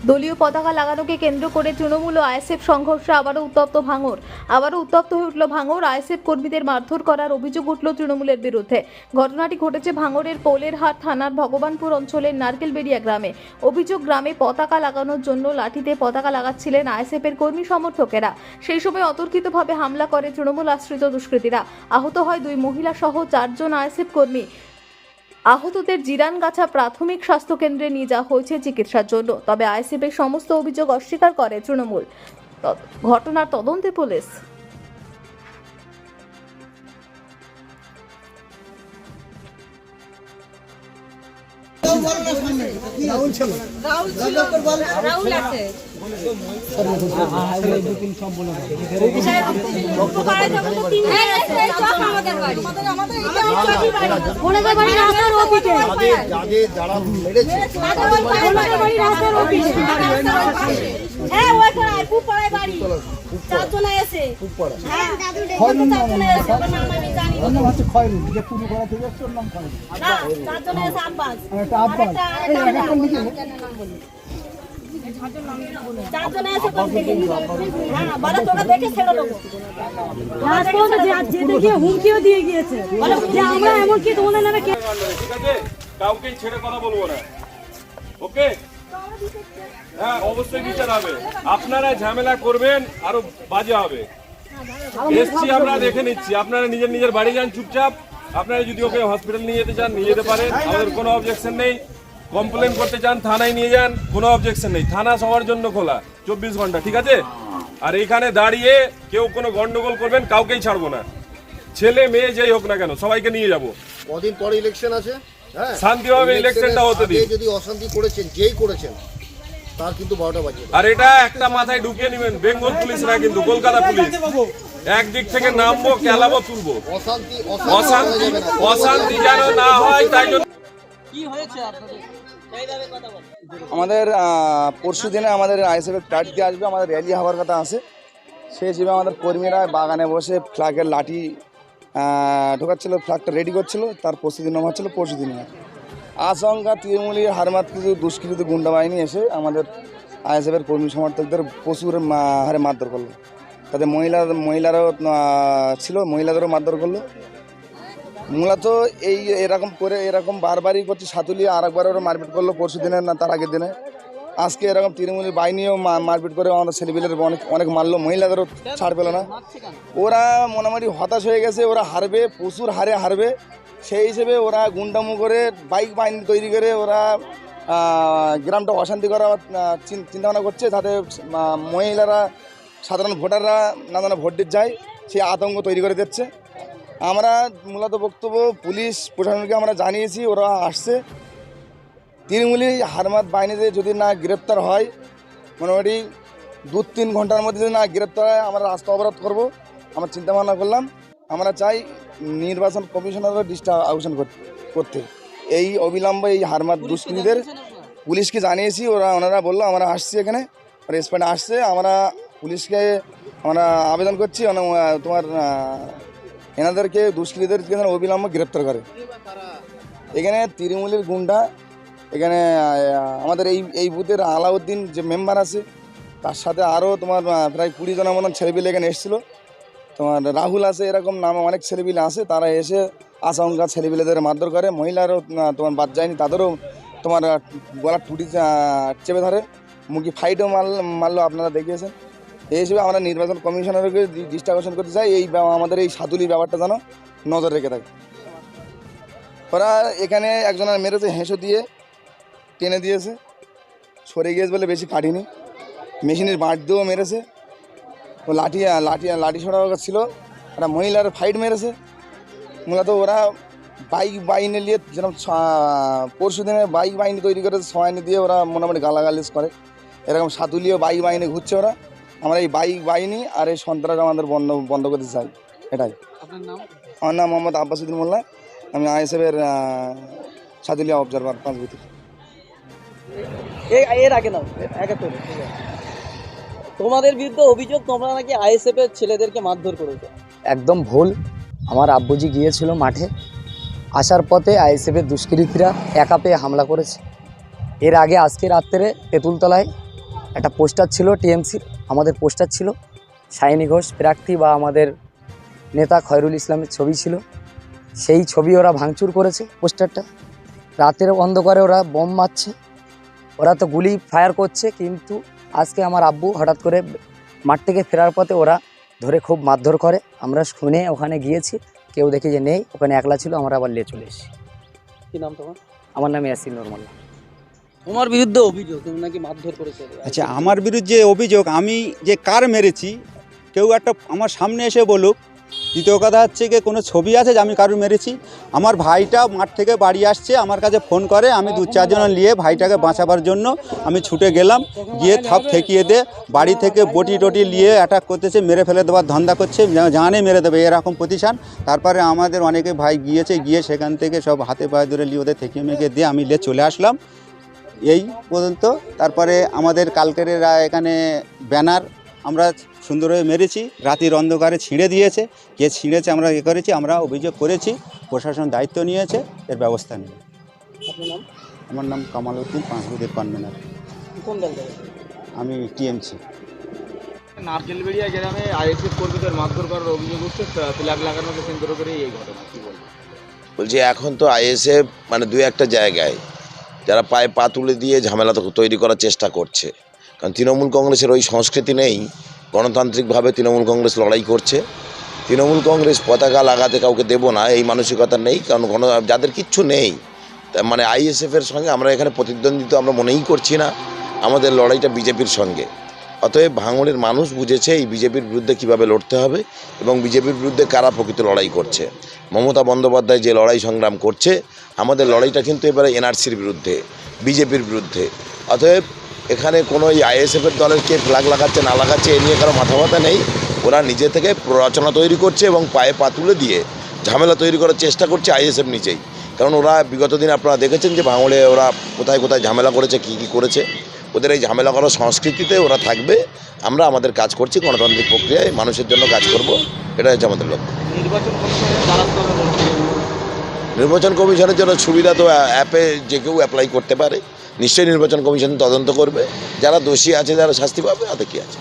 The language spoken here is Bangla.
দলীয় পতাকা লাগানোকে কেন্দ্র করে তৃণমূল ও আইএসএফ সংঘর্ষে আবারও উত্তপ্ত হয়ে উঠল ভাঙড়। আইএসএফ কর্মীদের মারধর করার অভিযোগ উঠল তৃণমূলের বিরুদ্ধে। ঘটনাটি ঘটেছে ভাঙড়ের পোলেরহাট থানার ভগবানপুর অঞ্চলের নারকেলবেড়িয়া গ্রামে। অভিযোগ, গ্রামে পতাকা লাগানোর জন্য লাঠিতে পতাকা লাগাচ্ছিলেন আইএসএফের কর্মী সমর্থকেরা। সেই সময় অতর্কিতভাবে হামলা করে তৃণমূল আশ্রিত দুষ্কৃতীরা। আহত হয় 2 মহিলা সহ 4 জন আইএসএফ কর্মী। আহতদের জিরানগাছা প্রাথমিক স্বাস্থ্য কেন্দ্রে নিয়ে যাওয়া হয়েছে চিকিৎসার জন্য। তবে আইএসএফের সমস্ত অভিযোগ অস্বীকার করে তৃণমূল। ঘটনার তদন্তে পুলিশ। হুমকিও দিয়ে গিয়েছে যে আমরা এমনকি তোমাদের নামে কাউকে ছেড়ে কথা বলবো না। ওকে, হ্যাঁ অবশ্যই বিচার হবে। আপনারা ঝামেলা করবেন আরো বাজে হবে। এসছি আমরা দেখে নিচ্ছি, আপনারা নিজের নিজের বাড়ি যান চুপচাপ। আপনারা যদি ওকে হসপিটাল নিয়ে যেতে চান নিয়ে যেতে পারেন, আমাদের কোনো অবজেকশন নেই। কমপ্লেন করতে চান থানায় নিয়ে যান, কোনো অবজেকশন নেই। থানা সবার জন্য খোলা 24 ঘন্টা, ঠিক আছে? আর এইখানে দাঁড়িয়ে কেউ কোনো গন্ডগোল করবেন কাউকেই ছাড়বো না। ছেলে মেয়ে যেই হোক না কেন সবাইকে নিয়ে যাবো। কদিন পরে ইলেকশন আছে, হ্যাঁ শান্তিভাবে ইলেকশনটা হতে দিন। যদি অশান্তি করেছেন যেই করেছেন তার কিন্তু 12টা বাজিয়ে। আর এটা একটা মাথায় ঢুকিয়ে নেবেন, বেঙ্গল পুলিশ না কিন্তু কলকাতা পুলিশ। একদিক থেকে নামবো, কেলাবো, তুলবো। অশান্তি যেন না হয় তাই জন্য। কি হয়েছে আপনাদের? আমাদের পরশু দিনে আমাদের আইএসএফের ফ্ল্যাট দিয়ে আসবে, আমাদের র্যালি হওয়ার কথা আছে। সেই হিসেবে আমাদের কর্মীরা বাগানে বসে ফ্ল্যাগের লাঠি ঢোকাচ্ছিল, ফ্ল্যাগটা রেডি করছিল। তার প্রস্তুতি নেওয়া হচ্ছিল পরশু দিনে। আচমকা তৃণমূলের হারমাত কিছু দুষ্কৃত গুন্ডা বাহিনী এসে আমাদের আইএসএফের কর্মী সমর্থকদের প্রচুর হারে মারধর করলো। তাদের মহিলারাও ছিল, মহিলাদেরও মারধর করলো। মূলত এরকম বারবারই করছে। সাতুলিয়া আরেকবার ওরা মারপিট করলো পরশু দিনে, না তার আগের দিনে। আজকে এরকম তৃণমূলের বাহিনীও মারপিট করে আমাদের ছেলেপিলের অনেক মারলো, মহিলাদেরও ছাড় পেল না। ওরা মোটামুটি হতাশ হয়ে গেছে, ওরা হারবে, প্রচুর হারে হারবে। সেই হিসেবে ওরা গুন্ডামো করে বাইক বাহিনী তৈরি করে ওরা গ্রামটা অশান্তি করার চিন্তাভাবনা করছে, যাতে মহিলারা, সাধারণ ভোটাররা নানা ভোট দিতে যায়, সেই আতঙ্ক তৈরি করে দিচ্ছে। আমরা মূলত বক্তব্য পুলিশ প্রশাসনকে আমরা জানিয়েছি, ওরা আসছে। তৃণমূলী হারমাত বাহিনীতে যদি না গ্রেপ্তার হয়, মোটামুটি 2-3 ঘন্টার মধ্যে যদি না গ্রেপ্তার হয়, আমরা রাস্তা অবরোধ করব। আমরা চিন্তা ভাবনা করলাম, আমরা চাই নির্বাচন কমিশনারের দৃষ্টি আকর্ষণ করতে। এই অবিলম্বে এই হারমাত দুষ্কৃতীদের পুলিশকে জানিয়েছি, ওনারা বললো আমরা আসছি, এখানে স্পটে আসছে। আমরা পুলিশকে আমরা আবেদন করছি তোমার এনাদেরকে দুষ্কৃতীদেরকে অবিলম্বে গ্রেপ্তার করে। এখানে তৃণমূলের গুন্ডা, এখানে আমাদের এই বুথের আলাউদ্দিন যে মেম্বার আছে, তার সাথে আরও তোমার প্রায় 20 জনের মতন ছেলেপিলে এখানে এসেছিলো। তোমার রাহুল আছে, এরকম নামে অনেক ছেলেপিলে আছে। তারা এসে আচমকা ছেলেপিলেদের মারধর করে। মহিলারও তোমার বাদ যায়নি, তাদেরও তোমার গলার টুটি চেপে ধরে, মুখে ফাইটও মারলো, আপনারা দেখিয়েছেন। এই হিসেবে আমরা নির্বাচন কমিশনারকে দৃষ্টি আকর্ষণ করতে চাই, আমাদের এই সাতুলি ব্যাপারটা যেন নজর রেখে থাকে। ওরা এখানে একজনের মেরেছে, হেঁসো দিয়ে টেনে দিয়েছে, সরে গিয়েছে বলে বেশি কাটিনি। মেশিনের বাঁট দিয়েও মেরেছে, ও লাঠি ছড়া ছিল। একটা মহিলার ফাইট মেরেছে। মূলত ওরা বাইক বাহিনী নিয়ে, যেরকম পরশু দিনে বাইক বাহিনী তৈরি করে সবাইনি দিয়ে ওরা মোটামুটি গালাগালিজ করে। এরকম সাতুলিও বাইক বাহিনী ঘুরছে ওরা। আমরা এই বাইক বাহিনী আর এই সন্ত্রাস আমাদের বন্ধ করতে চাই, এটাই। আমার নাম মোহাম্মদ আব্বাসুদ্দিন মোল্লা, আমি আইএসএফের সাতুলিয়া অবজারভার 5 বুথের। এর আগে নাও তোমাদের বিরুদ্ধে অভিযোগ তোমরা নাকি আইএসএফ এর ছেলেদেরকে মারধর করেছো। একদম ভুল। আমার আব্বুজি গিয়েছিল মাঠে, আসার পথে আইএসএফের দুষ্কৃতীরা একা পেয়ে হামলা করেছে। এর আগে আজকে রাত্রে তেঁতুলতলায় একটা পোস্টার ছিল টিএমসির, আমাদের পোস্টার ছিল, সায়নী ঘোষ প্রার্থী বা আমাদের নেতা খয়রুল ইসলামের ছবি ছিল। সেই ছবি ওরা ভাঙচুর করেছে পোস্টারটা। রাতের অন্ধকারে ওরা বোম মারছে, ওরা তো গুলি ফায়ার করছে, কিন্তু আজকে আমার আব্বু হঠাৎ করে মাঠ থেকে ফেরার পথে ওরা ধরে খুব মারধর করে। আমরা শুনে ওখানে গিয়েছি, কেউ দেখি যে নেই, ওখানে একলা ছিল, আমরা আবার নিয়ে চলে এসেছি। কি নাম তোমার? আমার নাম ইয়াসিন নরমাল্লা। তোমার বিরুদ্ধে অভিযোগ তুমি নাকি মারধর করেছে। আচ্ছা, আমার বিরুদ্ধে অভিযোগ, আমি যে কার মেরেছি কেউ একটা আমার সামনে এসে বলুক। দ্বিতীয় কথা হচ্ছে কি, কোনো ছবি আছে যে আমি কারুর মেরেছি? আমার ভাইটা মাঠ থেকে বাড়ি আসছে, আমার কাছে ফোন করে, আমি 2-4 জন নিয়ে ভাইটাকে বাঁচাবার জন্য আমি ছুটে গেলাম, গিয়ে থাপ ঠেকিয়ে দে বাড়ি থেকে বটি টটি নিয়ে অ্যাটাক করতেছে, মেরে ফেলে দেওয়ার ধান্দা করছে, জানে মেরে দেবে এরকম প্রতিষ্ঠান। তারপরে আমাদের অনেকে ভাই গিয়েছে, গিয়ে সেখান থেকে সব হাতে পায়ে ধরে নিয়ে ওদের ঠেকিয়ে মেকে দিয়ে আমি নিয়ে চলে আসলাম এই পর্যন্ত। তারপরে আমাদের কালকের এখানে ব্যানার আমরা সুন্দরভাবে মেরেছি, রাতের অন্ধকারে ছিঁড়ে দিয়েছে, কে ছিঁড়েছে আমরা করেছি, আমরা অভিযোগ করেছি, প্রশাসন দায়িত্ব নিয়েছে, এর ব্যবস্থা নেই। আপনার নাম? আমার নাম কামাল উদ্দিন, পাঁচগুদের কনভেনার। কোন দল থেকে? আমি টিএমসি। নারকেলবেড়িয়া গ্রামে আইএসএফ কর্মীদের মারধর করার অভিযোগ উঠছে, ফ্ল্যাগ লাগানোকে কেন্দ্র করে এই ঘটনা, কি বলবো? বলছি এখন তো আইএসএফ মানে 2-1টা জায়গায় যারা পায়ে পা তুলে দিয়ে ঝামেলা তৈরি করার চেষ্টা করছে, কারণ তৃণমূল কংগ্রেসের ওই সংস্কৃতি নেই। গণতান্ত্রিকভাবে তৃণমূল কংগ্রেস লড়াই করছে। তৃণমূল কংগ্রেস পতাকা লাগাতে কাউকে দেবো না এই মানসিকতা নেই, কারণ যাদের কিচ্ছু নেই, মানে আইএসএফের সঙ্গে আমরা এখানে প্রতিদ্বন্দ্বিতা আমরা মনেই করছি না, আমাদের লড়াইটা বিজেপির সঙ্গে। অতএব ভাঙড়ের মানুষ বুঝেছে এই বিজেপির বিরুদ্ধে কীভাবে লড়তে হবে এবং বিজেপির বিরুদ্ধে কারা প্রকৃত লড়াই করছে। মমতা বন্দ্যোপাধ্যায় যে লড়াই সংগ্রাম করছে, আমাদের লড়াইটা কিন্তু এবারে এনআরসির বিরুদ্ধে, বিজেপির বিরুদ্ধে। অতএব এখানে কোনো এই আইএসএফের দলের কে ফ্ল্যাগ লাগাচ্ছে না লাগাচ্ছে এ নিয়ে কারো মাথা ব্যথা নেই। ওরা নিজে থেকে প্ররোচনা তৈরি করছে এবং পায়ে পা তুলে দিয়ে ঝামেলা তৈরি করার চেষ্টা করছে আইএসএফ নিজেই। কারণ ওরা বিগত দিনে আপনারা দেখেছেন যে ভাঙড়ে ওরা কোথায় কোথায় ঝামেলা করেছে, কী কী করেছে। ওদের এই ঝামেলা করার সংস্কৃতিতে ওরা থাকবে। আমরা আমাদের কাজ করছি, গণতান্ত্রিক প্রক্রিয়ায় মানুষের জন্য কাজ করব, এটা হচ্ছে আমাদের লক্ষ্য। নির্বাচন কমিশনের জন্য সুবিধা তো অ্যাপে যে কেউ অ্যাপ্লাই করতে পারে। নিশ্চয়ই নির্বাচন কমিশন তদন্ত করবে, যারা দোষী আছে যারা শাস্তি পাবে, তাতে কী আছে।